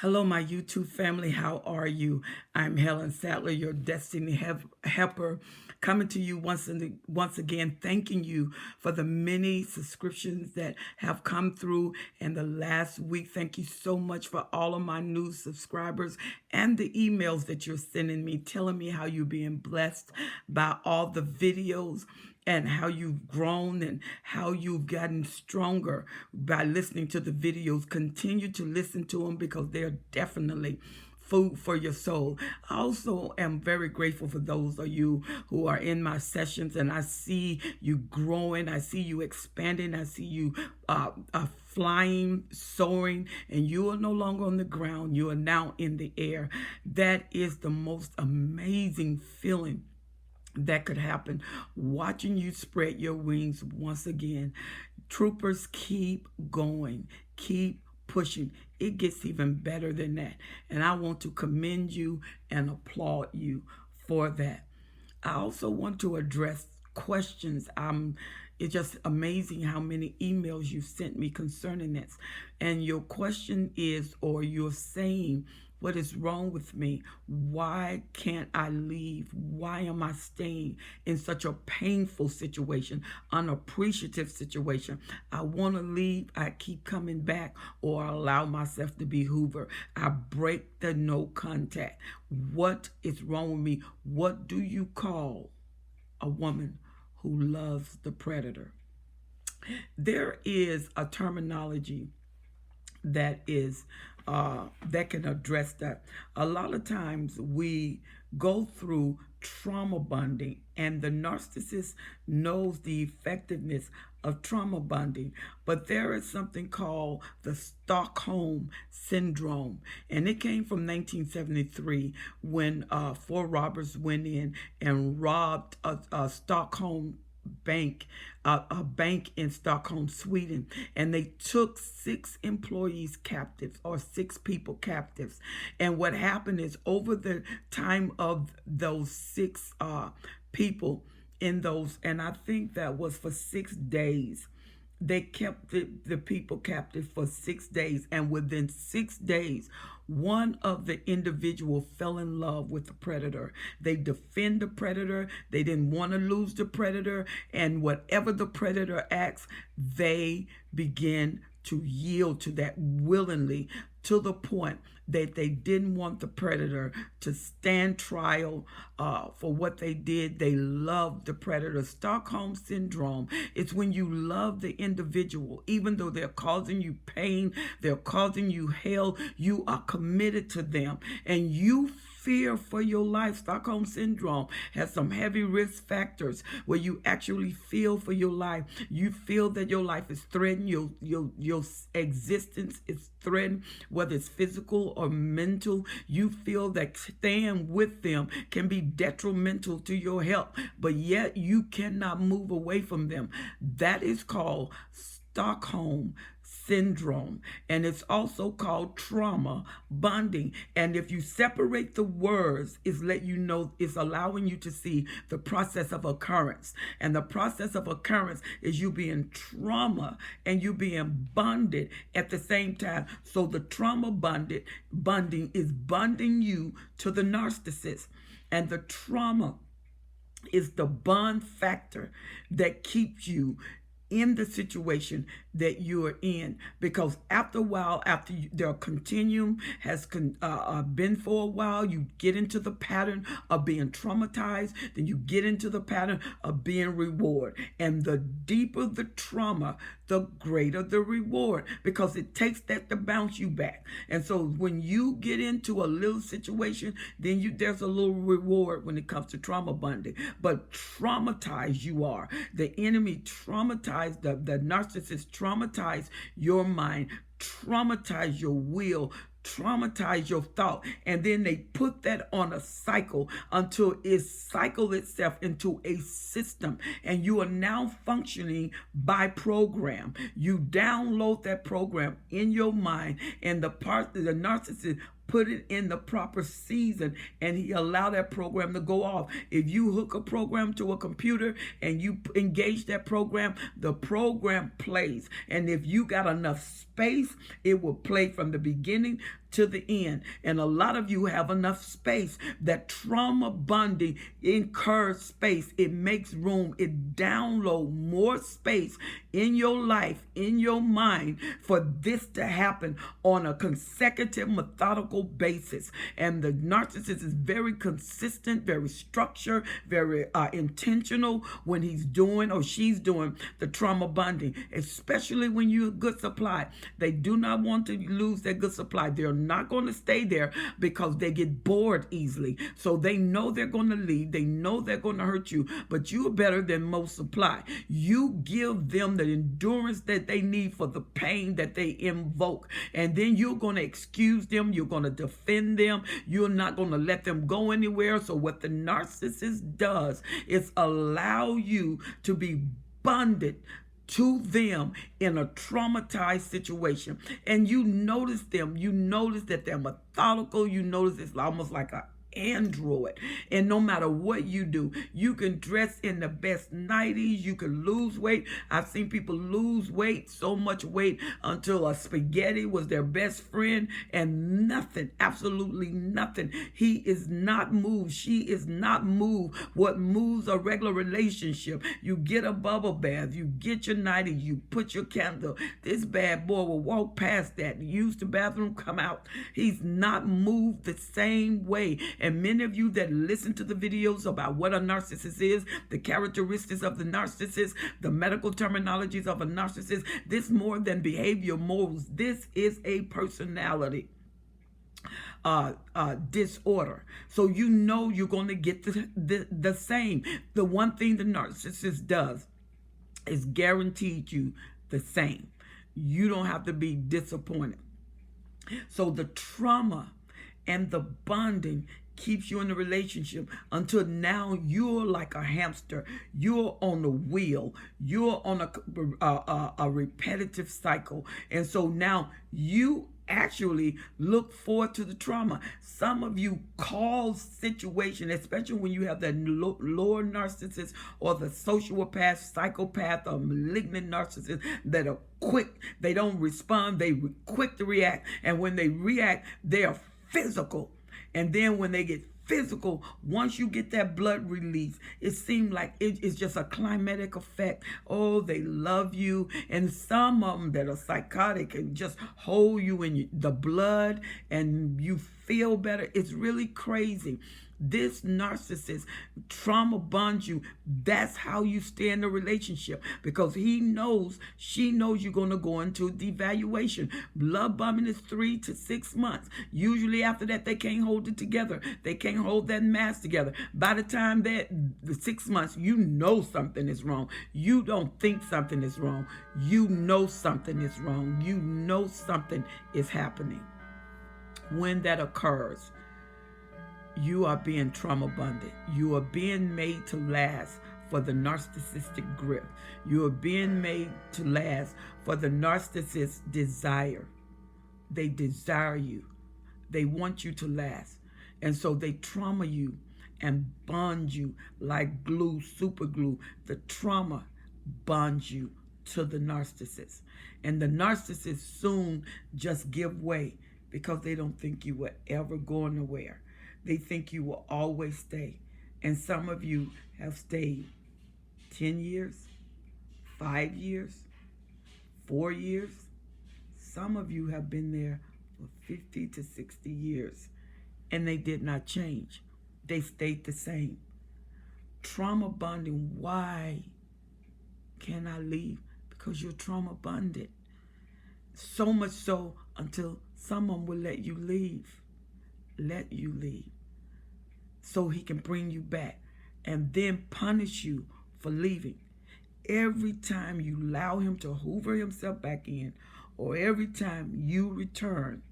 Hello, my YouTube family. How are you? I'm Helen Sattler, your Destiny Helper, coming to you once again, thanking you for the many subscriptions that have come through in the last week. Thank you so much for all of my new subscribers and the emails that you're sending me, telling me how you're being blessed by all the videos and how you've grown and how you've gotten stronger by listening to the videos. Continue to listen to them because they're definitely food for your soul. I also am very grateful for those of you who are in my sessions, and I see you growing. I see you expanding. I see you flying, soaring, and you are no longer on the ground. You are now in the air. That is the most amazing feeling that could happen, watching you spread your wings once again. Troopers, keep going, keep pushing. It gets even better than that, and I want to commend you and applaud you for that. I also want to address questions. It's just amazing how many emails you sent me concerning this. And your question is, or you're saying, what is wrong with me? Why can't I leave? Why am I staying in such a painful situation, unappreciative situation? I want to leave. I keep coming back, or I allow myself to be Hoover. I break the no contact. What is wrong with me? What do you call a woman who loves the predator? There is a terminology that is that can address that. A lot of times we go through trauma bonding, and the narcissist knows the effectiveness of trauma bonding, but there is something called the Stockholm Syndrome, and it came from 1973 when four robbers went in and robbed a Stockholm bank, a bank in Stockholm, Sweden, and they took 6 employees captives, or 6 people captives. And what happened is, over the time of those 6 people in those, and I think that was for 6 days, they kept the people captive for 6 days, and within 6 days, one of the individual fell in love with the predator. They defend the predator. They didn't want to lose the predator, and whatever the predator asks, they begin to yield to that willingly, to the point that they didn't want the predator to stand trial for what they did. They loved the predator. Stockholm Syndrome is when you love the individual, even though they're causing you pain, they're causing you hell, you are committed to them, and you fear for your life. Stockholm Syndrome has some heavy risk factors where you actually feel for your life. You feel that your life is threatened, your existence is threatened, whether it's physical or mental. You feel that staying with them can be detrimental to your health, but yet you cannot move away from them. That is called Stockholm Syndrome, and it's also called trauma bonding. And if you separate the words, it's let you know, it's allowing you to see the process of occurrence. And the process of occurrence is you being trauma and you being bonded at the same time. So the trauma bonding is bonding you to the narcissist, and the trauma is the bond factor that keeps you in the situation that you are in. Because after a while, after their continuum has been for a while, you get into the pattern of being traumatized, then you get into the pattern of being rewarded. And the deeper the trauma, the greater the reward, because it takes that to bounce you back. And so when you get into a little situation, then there's a little reward when it comes to trauma bonding. But traumatized you are. The enemy traumatized, the narcissist traumatized your mind, traumatize your will, traumatize your thought, and then they put that on a cycle until it cycles itself into a system, and you are now functioning by program. You download that program in your mind, and the narcissist put it in the proper season, and he allow that program to go off. If you hook a program to a computer and you engage that program, the program plays. And if you got enough space, it will play from the beginning to the end. And a lot of you have enough space. That trauma bonding incurs space. It makes room. It downloads more space in your life, in your mind, for this to happen on a consecutive, methodical basis. And the narcissist is very consistent, very structured, very intentional when he's doing or she's doing the trauma bonding, especially when you're a good supply. They do not want to lose their good supply. They're not going to stay there because they get bored easily. So they know they're going to leave. They know they're going to hurt you, but you're better than most supply. You give them the endurance that they need for the pain that they invoke. And then you're going to excuse them. You're going to defend them. You're not going to let them go anywhere. So what the narcissist does is allow you to be bonded to them in a traumatized situation. And you notice them. You notice that they're methodical. You notice it's almost like a android. And no matter what you do, you can dress in the best 90s, you can lose weight. I've seen people lose weight, so much weight, until a spaghetti was their best friend, and nothing, absolutely nothing. He is not moved. She is not moved. What moves a regular relationship? You get a bubble bath, you get your 90s, you put your candle. This bad boy will walk past that, use the bathroom, come out. He's not moved the same way. And many of you that listen to the videos about what a narcissist is, the characteristics of the narcissist, the medical terminologies of a narcissist, this more than behavior morals. This is a personality disorder. So you know you're going to get the same. The one thing the narcissist does is guaranteed you the same. You don't have to be disappointed. So the trauma and the bonding keeps you in the relationship until now you're like a hamster. You're on the wheel. You're on a repetitive cycle. And so now you actually look forward to the trauma. Some of you cause situation, especially when you have that lower narcissist or the sociopath, psychopath, or malignant narcissist that are quick. They don't respond. They quick to react. And when they react, they are physical. And then when they get physical, once you get that blood release, it seems like it's just a climatic effect. Oh, they love you. And some of them that are psychotic and just hold you in the blood and you feel better. It's really crazy. This narcissist trauma bonds you. That's how you stay in the relationship, because he knows, she knows you're going to go into devaluation. Love bombing is 3 to 6 months. Usually after that, they can't hold it together. They can't hold that mask together. By the time that the 6 months, you know something is wrong. You don't think something is wrong. You know something is wrong. You know something is happening. When that occurs, you are being trauma bonded. You are being made to last for the narcissistic grip. You are being made to last for the narcissist's desire. They desire you. They want you to last. And so they trauma you and bond you like glue, super glue. The trauma bonds you to the narcissist. And the narcissist soon just give way because they don't think you will ever go nowhere. They think you will always stay. And some of you have stayed 10 years, 5 years, 4 years. Some of you have been there for 50 to 60 years, and they did not change. They stayed the same. Trauma bonding, why can I leave? Because you're trauma bonded. So much so until someone will let you leave. Let you leave. So he can bring you back and then punish you for leaving. Every time you allow him to hoover himself back in, or every time you return,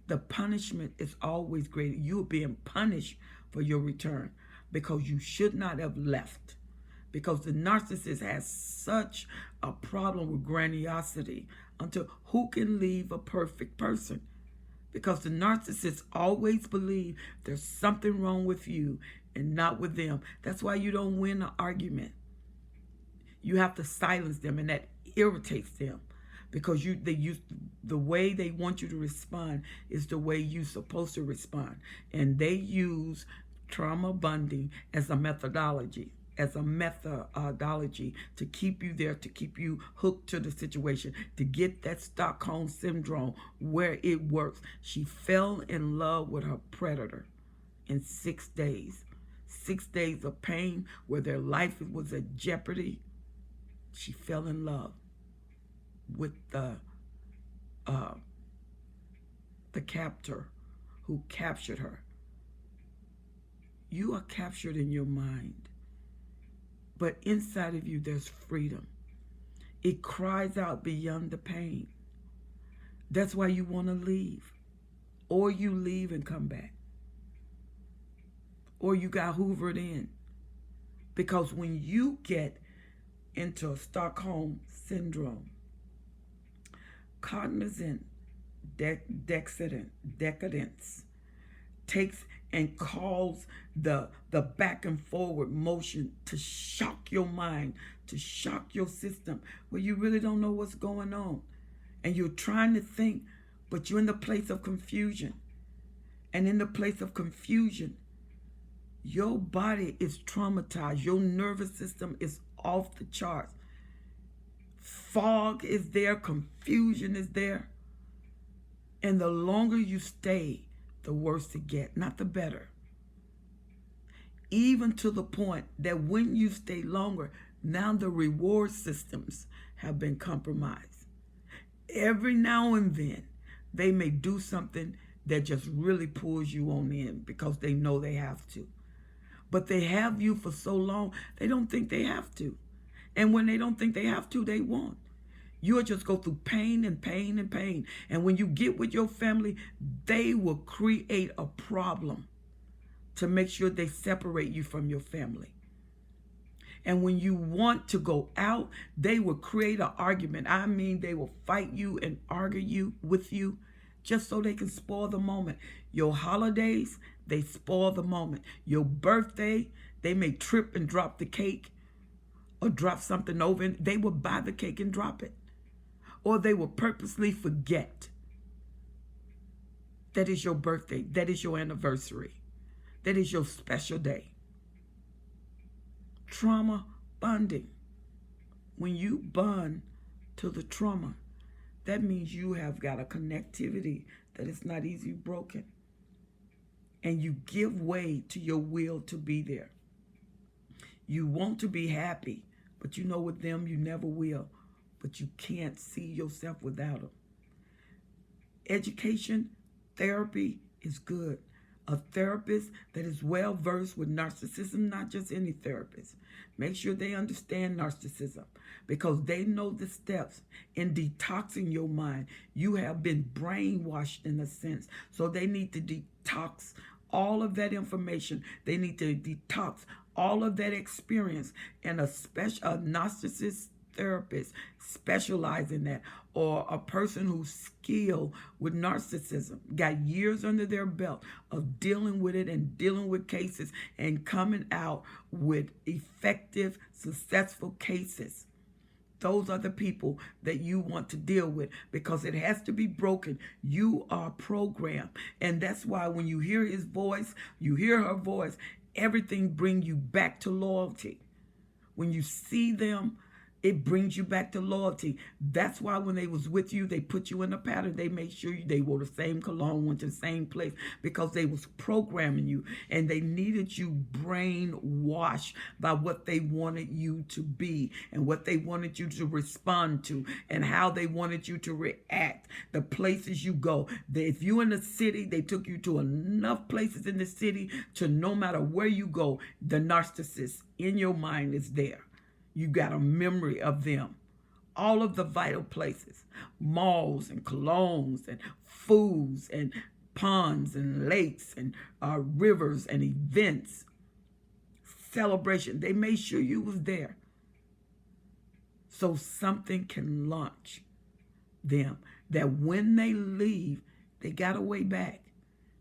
the punishment is always greater. You're being punished for your return because you should not have left. Because the narcissist has such a problem with grandiosity until who can leave a perfect person? because the narcissists always believe there's something wrong with you and not with them. That's why you don't win an argument. You have to silence them, and that irritates them, because they use the way they want you to respond is the way you're supposed to respond. And they use trauma bonding as a methodology, to keep you there, to keep you hooked to the situation, to get that Stockholm Syndrome where it works. She fell in love with her predator in 6 days. 6 days of pain where their life was at jeopardy. She fell in love with the captor who captured her. You are captured in your mind, but inside of you there's freedom. It cries out beyond the pain. That's why you want to leave, or you leave and come back, or you got hoovered in. Because when you get into a Stockholm Syndrome, cognizant decadence takes and calls the back and forward motion to shock your mind, to shock your system, where you really don't know what's going on. And you're trying to think, but you're in the place of confusion. And in the place of confusion, your body is traumatized. Your nervous system is off the charts. Fog is there, confusion is there. And the longer you stay, the worse it gets, not the better. Even to the point that when you stay longer, now the reward systems have been compromised. Every now and then, they may do something that just really pulls you on in because they know they have to. But they have you for so long, they don't think they have to. And when they don't think they have to, they won't. You'll just go through pain and pain and pain. And when you get with your family, they will create a problem to make sure they separate you from your family. And when you want to go out, they will create an argument. I mean, they will fight you and argue with you just so they can spoil the moment. Your holidays, they spoil the moment. Your birthday, they may trip and drop the cake or drop something over, and they will buy the cake and drop it. Or they will purposely forget that is your birthday, that is your anniversary, that is your special day. Trauma bonding. When you bond to the trauma, that means you have got a connectivity that is not easily broken. And you give way to your will to be there. You want to be happy, but you know with them you never will. But you can't see yourself without them. Education, therapy is good. A therapist that is well versed with narcissism, not just any therapist. Make sure they understand narcissism, because they know the steps in detoxing your mind. You have been brainwashed in a sense, so they need to detox all of that information. They need to detox all of that experience, and a narcissist therapist specialize in that, or a person who's skilled with narcissism, got years under their belt of dealing with it and dealing with cases and coming out with effective, successful cases. Those are the people that you want to deal with, because it has to be broken. You are programmed. And that's why when you hear his voice, you hear her voice, everything brings you back to loyalty. When you see them, it brings you back to loyalty. That's why when they was with you, they put you in a pattern. They made sure they wore the same cologne, went to the same place, because they was programming you, and they needed you brainwashed by what they wanted you to be and what they wanted you to respond to and how they wanted you to react. The places you go. If you're in the city, they took you to enough places in the city to no matter where you go, the narcissist in your mind is there. You got a memory of them. All of the vital places, malls and colognes and foods and ponds and lakes and rivers and events, celebration. They made sure you was there so something can launch them, that when they leave, They got a way back,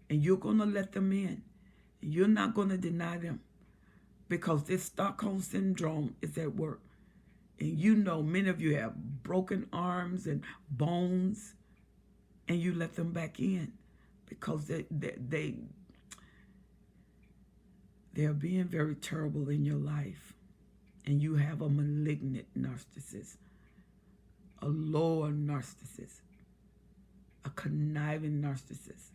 and you're going to let them in. You're not going to deny them, because this Stockholm Syndrome is at work. And you know many of you have broken arms and bones, and you let them back in because they're being very terrible in your life. And you have a malignant narcissist, a lower narcissist, a conniving narcissist,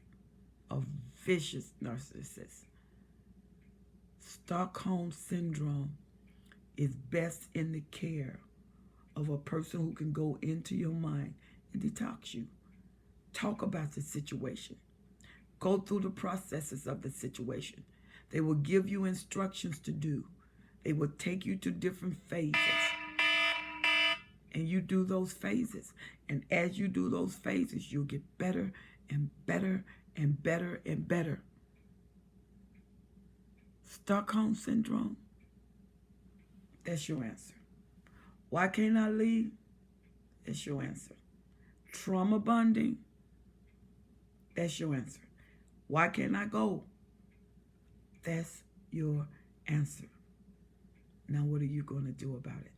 a vicious narcissist. Stockholm Syndrome is best in the care of a person who can go into your mind and detox you. Talk about the situation. Go through the processes of the situation. They will give you instructions to do. They will take you to different phases. And you do those phases. And as you do those phases, you'll get better and better and better and better. Stockholm Syndrome, that's your answer. Why can't I leave? That's your answer. Trauma bonding, that's your answer. Why can't I go? That's your answer. Now, what are you going to do about it?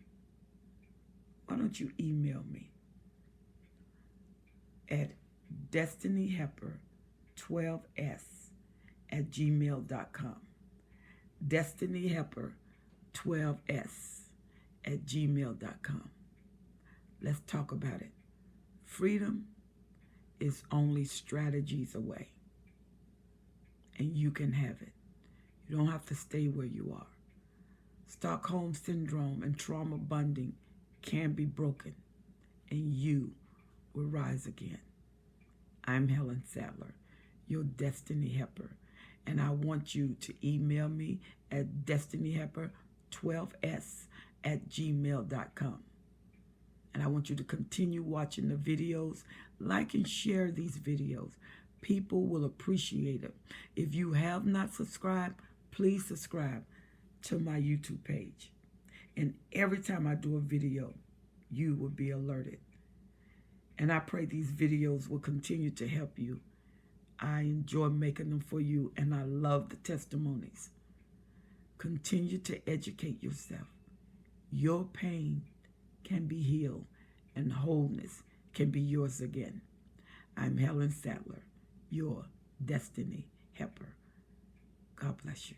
Why don't you email me at destinyhelper12s@gmail.com. destinyhelper12s@gmail.com. Let's talk about it. Freedom is only strategies away, and you can have it. You don't have to stay where you are. Stockholm Syndrome and trauma bonding can be broken, and you will rise again. I'm Helen Sadler, your Destiny Helper, and I want you to email me at destinyhelper12s@gmail.com. And I want you to continue watching the videos, like and share these videos. People will appreciate it. If you have not subscribed, please subscribe to my YouTube page. And every time I do a video, you will be alerted. And I pray these videos will continue to help you. I enjoy making them for you, and I love the testimonies. Continue to educate yourself. Your pain can be healed, and wholeness can be yours again. I'm Helen Sadler, your Destiny Helper. God bless you.